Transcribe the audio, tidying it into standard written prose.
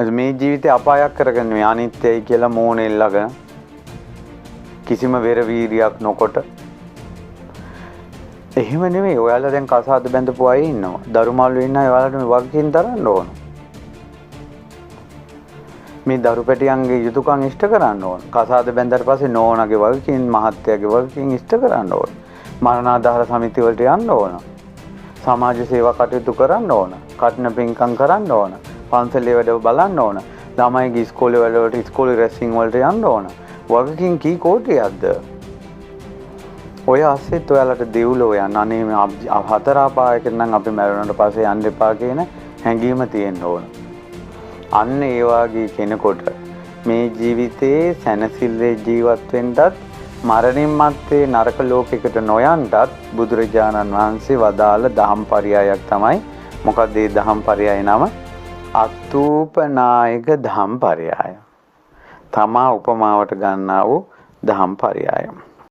මේ ජීවිතේ අපායක් කරගෙන මේ අනිත්‍යයි කියලා මෝනේ ළඟ කිසිම වෙර වීරියක් නොකොට එහෙම නෙමෙයි. ඔයාලා දැන් කසාද බැඳපු අය ඉන්නවා. දරුමාළු ඉන්න අය ඔයාලට මේ වගකීම් දරන්න ඕන. මේ දරු පැටියන්ගේ යුතුයකම් ඉෂ්ට කරන්න ඕන. කසාද බැඳලා පස්සේ නෝනාගේ වගකීම්, මහත්තයාගේ වගකීම් ඉෂ්ට කරන්න ඕන. මරණාධාර සමිති වලට යන්න ඕන. සමාජ සේවා කටයුතු කරන්න ඕන. කඨින පින්කම් කරන්න ඕන. පන්සලේ වැඩ බලන්න ඕන. ළමයිගේ ඉස්කෝලේ වලට ඉස්කෝලේ රැස්සින් වලට යන්න ඕන. වගකීම් කී කෝටියක්ද? ඔය අස්සෙත් ඔයාලට දෙව්ලෝ යන්න. අනේ මේ හතර අපායකට නම් අපි මැරුණාට පස්සේ යන්න එපා කියන හැඟීම තියෙන්න ඕන. අන්න ඒ වාගේ කෙනෙකුට මේ ජීවිතේ සැනසෙල්ලේ ජීවත් වෙන්නත් මරණින් මත්තේ නරක ලෝකයකට නොයන්නත් බුදුරජාණන් වහන්සේ වදාළ දහම් පරයයක් තමයි. මොකක්ද මේ දහම් පරයය නම? අතූපනායක දහම් පරයය. තමා උපමාවට ගන්නා වූ දහම් පරයය.